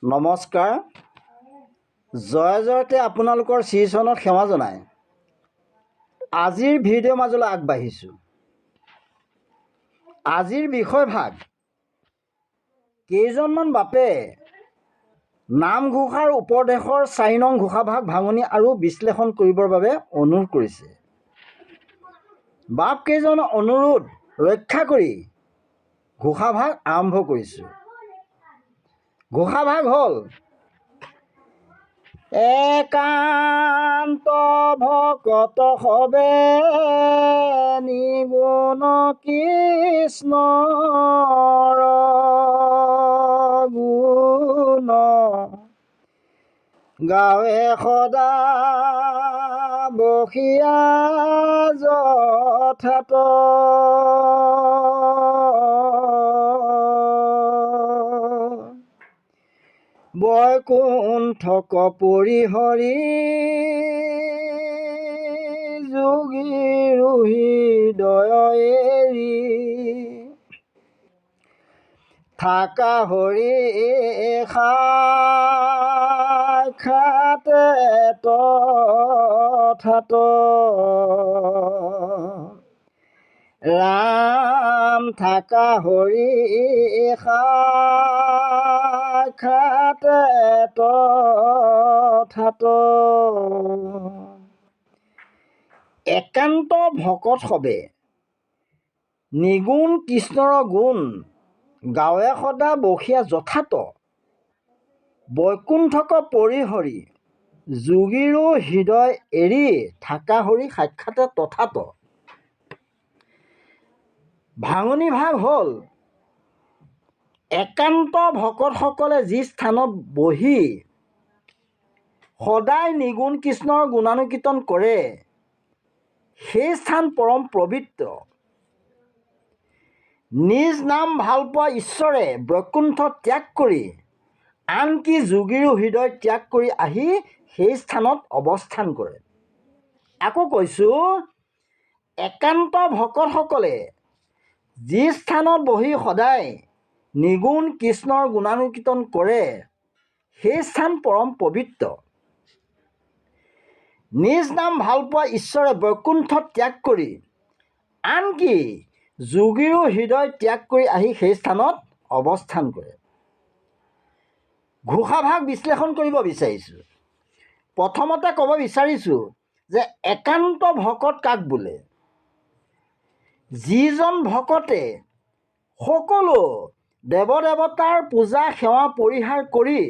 নমস্কাৰ। জয় জয়তে আপোনালোকৰ শ্ৰীচৰণত সেৱা জনাই আজিৰ ভিডিঅ' মাজলৈ আগবাঢ়িছোঁ। আজিৰ বিষয়ভাগ কেইজনমান বাপে নামঘোষাৰ উপদেশৰ ৪ নং ঘোষাভাগ ভাঙনি আৰু বিশ্লেষণ কৰিবৰ বাবে অনুৰোধ কৰিছে। বাপ কেইজনৰ অনুৰোধ ৰক্ষা কৰি ঘোষাভাগ আৰম্ভ কৰিছোঁ। ঘোষাভাগ হ'ল একান্ত ভকত হবে নিগুণ কৃষ্ণৰ গুণ গাৱে সদা বসিয়া যথাত বৈকুণ্ঠক পৰিহৰি যোগীৰ হৃদয় এৰি থাকা হৰি সাক্ষাতে তথাত ৰাম থাকা হৰি সাক্ষাতে তথাত একান্ত ভকত হবে নিগুণ কৃষ্ণৰ গুণ গাৱে সদা বসিয়া যথাত বৈকুণ্ঠক পৰিহৰি যোগীৰো হৃদয় এৰি থাকা হৰি সাক্ষাতে তথাত। ভাঙনি ভাগ হ'ল একান্ত ভকতসকলে যি স্থানত বহি সদায় নিগুণ কৃষ্ণৰ গুণানুকীৰ্তন কৰে সেই স্থান পৰম পবিত্ৰ। নিজ নাম ভালপোৱা ঈশ্বৰে বৈকুণ্ঠ ত্যাগ কৰি আনকি যোগীৰো হৃদয় ত্যাগ কৰি আহি সেই স্থানত অৱস্থান কৰে। আকৌ কৈছোঁ, একান্ত ভকতসকলে যি স্থানত বহি সদায় নিগুণ কৃষ্ণৰ গুণানুকীৰ্তন কৰে সেই স্থান পৰম পবিত্ৰ। নিজ নাম ভালপোৱা ঈশ্বৰে বৈকুণ্ঠ ত্যাগ কৰি আনকি যোগীৰো হৃদয় ত্যাগ কৰি আহি সেই স্থানত অৱস্থান কৰে। ঘোষাভাগ বিশ্লেষণ কৰিব বিচাৰিছোঁ। প্ৰথমতে ক'ব বিচাৰিছোঁ যে একান্ত ভকত কাক বোলে? যিজন ভকতে সকলো দেৱদেৱতাৰ পূজা সেৱা পৰিহাৰ কৰি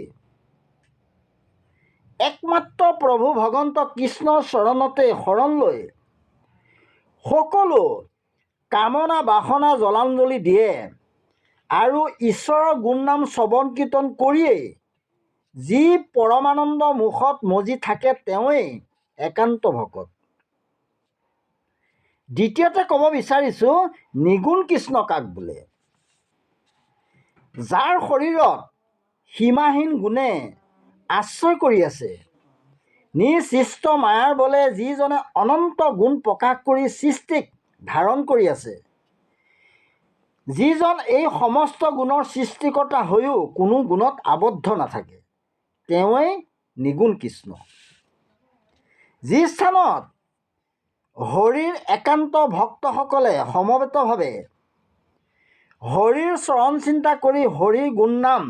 একমাত্ৰ প্ৰভু ভগৱন্ত কৃষ্ণৰ চৰণতে শৰণ লৈ সকলো কামনা বাসনা জলাঞ্জলি দিয়ে আৰু ঈশ্বৰৰ গুণনাম শ্ৰৱণ কীৰ্তন কৰিয়েই যি পৰমানন্দ মুখত মজি থাকে তেওঁৱেই একান্ত ভকত। দ্বিতীয়তে ক'ব বিচাৰিছোঁ নিগুণ কৃষ্ণ কাক বোলে? যাৰ শৰীৰত সীমাহীন গুণে আশ্ৰয় কৰি আছে, নিজ সৃষ্ট মায়াৰ বলে যিজনে অনন্ত গুণ প্ৰকাশ কৰি সৃষ্টিক ধাৰণ কৰি আছে, যিজন এই সমস্ত গুণৰ সৃষ্টিকৰ্তা হৈও কোনো গুণত আবদ্ধ নাথাকে, তেওঁৱেই নিগুণ কৃষ্ণ। যি স্থানত হৰিৰ একান্ত ভক্তসকলে সমবেতভাৱে হৰিৰ চৰণ চিন্তা কৰি হৰিৰ গুণনাম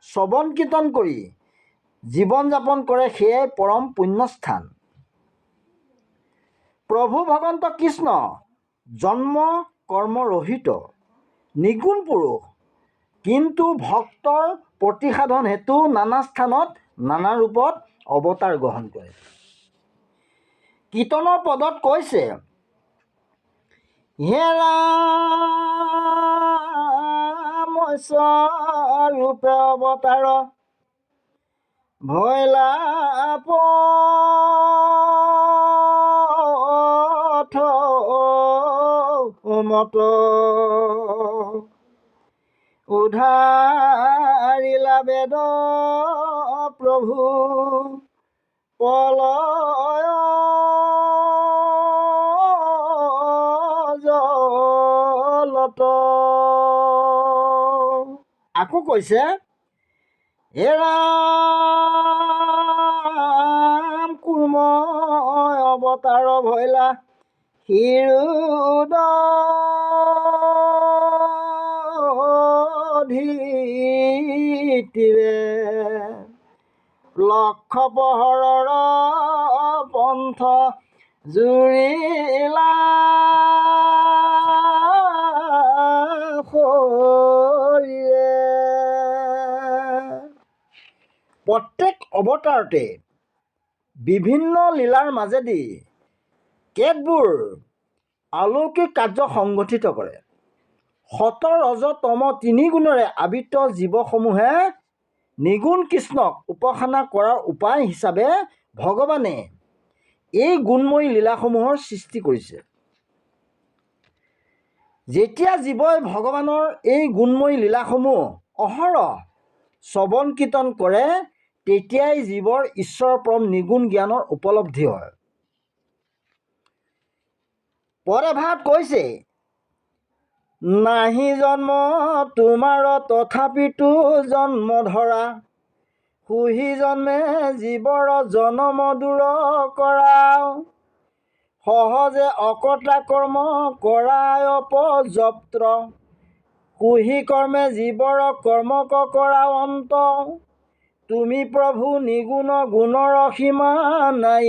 শ্ৰৱণ কীৰ্তন কৰি জীৱন যাপন কৰে সেয়াই পৰম পুণ্যস্থান। প্ৰভু ভগৱন্ত কৃষ্ণ জন্ম কৰ্মৰহিত নিগুণ পুৰুষ, কিন্তু ভক্তৰ প্ৰতিসাধন হেতু নানা স্থানত নানা ৰূপত অৱতাৰ গ্ৰহণ কৰে। কীৰ্তনৰ পদত কৈছে, হে ৰাম ৰূপে অৱতাৰ ভৈলা মত উধাৰিলা বেদ প্ৰভু পলয় জলত। আকৌ কৈছে, হে ৰাম কুৰ্ময় অৱতাৰ ভৈলা শিৰোধীতিৰে লক্ষ পহৰৰ পন্থ জুৰিলা শৰীৰে। প্ৰত্যেক অৱতাৰতে বিভিন্ন লীলাৰ মাজেদি কেতবোৰ অলৌকিক কাৰ্য সংগঠিত কৰে। সত ৰজ তম তিনি গুণেৰে আবৃত জীৱসমূহে নিগুণ কৃষ্ণক উপাসনা কৰাৰ উপায় হিচাপে ভগৱানে এই গুণময়ী লীলাসমূহৰ সৃষ্টি কৰিছে। যেতিয়া জীৱই ভগৱানৰ এই গুণময়ী লীলাসমূহ অহৰহ শ্ৰৱণ কীৰ্তন কৰে, তেতিয়াই জীৱৰ ঈশ্বৰৰ পৰম নিগুণ জ্ঞানৰ উপলব্ধি হয়। পদভাত কৈছে, নাহি জন্ম তোমাৰ তথাপিতো জন্ম ধৰা, সুহি জন্মে জীৱৰ জনম দূৰ কৰাও, সহজে অকৰ্তা কৰ্ম কৰাই অপযপ্ত্ৰ, সুহি কৰ্মে জীৱৰ কৰ্মক কৰাও অন্ত, তুমি প্ৰভু নিগুণ গুণৰ সীমা নাই,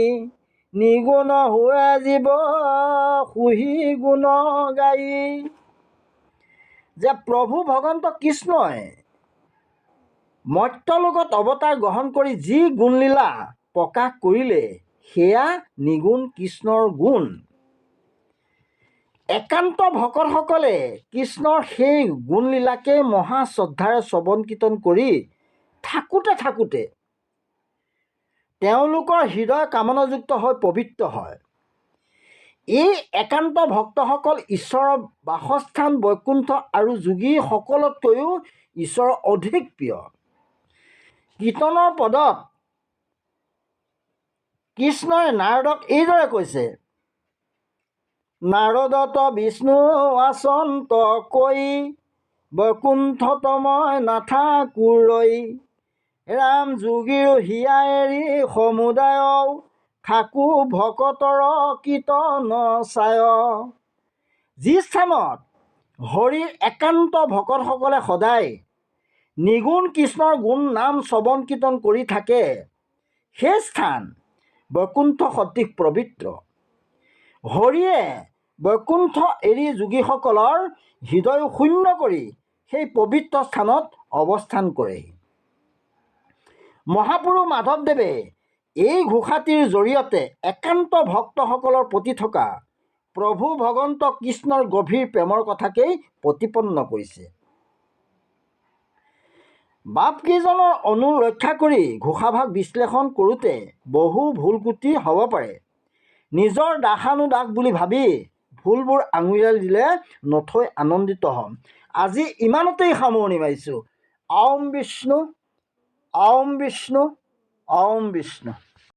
নিগুণ হোৱা জীৱ সুহি গুণ গাই। যে প্ৰভু ভগৱন্ত কৃষ্ণই মৰ্ত্যলোকত অৱতাৰ গ্ৰহণ কৰি যি গুণলীলা প্ৰকাশ কৰিলে, সেয়া নিগুণ কৃষ্ণৰ গুণ। একান্ত ভকতসকলে কৃষ্ণৰ সেই গুণলীলাকে মহা শ্ৰদ্ধাৰে শ্ৰৱণ কীৰ্তন কৰি থাকোঁতে তেওঁলোকৰ হৃদয় কামনাযুক্ত হৈ পবিত্ৰ হয়। এই একান্ত ভক্তসকল ঈশ্বৰৰ বাসস্থান বৈকুণ্ঠ আৰু যোগীসকলতকৈও ঈশ্বৰৰ অধিক প্ৰিয়। কীৰ্তনৰ পদত কৃষ্ণই নাৰদক এইদৰে কৈছে, নাৰদত বিষ্ণু আচন্ত কৈ, বৈকুণ্ঠত মই নাথাকো ৰৈ, ৰাম যোগীৰ হিয়া এৰি সমুদায়, থাকো ভকতৰ কীৰ্তন চায়। যি স্থানত হৰিৰ একান্ত ভকতসকলে সদায় নিগুণ কৃষ্ণৰ গুণ নাম শ্ৰৱণ কীৰ্তন কৰি থাকে, সেই স্থান বৈকুণ্ঠ সদৃশ পবিত্ৰ। হৰিয়ে বৈকুণ্ঠ এৰি যোগীসকলৰ হৃদয় শূন্য কৰি সেই পবিত্ৰ স্থানত অৱস্থান কৰেহি। মহাপুৰুষ মাধৱদেৱে এই ঘোষাটিৰ জৰিয়তে একান্ত ভক্তসকলৰ প্ৰতি থকা প্ৰভু ভগৱন্ত কৃষ্ণৰ গভীৰ প্ৰেমৰ কথাকেই প্ৰতিপন্ন কৰিছে। বাপকেইজনৰ অনুৰক্ষা কৰি ঘোষাভাগ বিশ্লেষণ কৰোঁতে বহু ভুল ক্ৰুটি হ'ব পাৰে। নিজৰ দাসানুদাস বুলি ভাবি ভুলবোৰ আঙুলিয়াই দিলে নথৈ আনন্দিত হ'ম। আজি ইমানতেই সামৰণি মাৰিছোঁ। ঔম বিষ্ণু, ঔম বিষ্ণু, ঔম বিষ্ণু।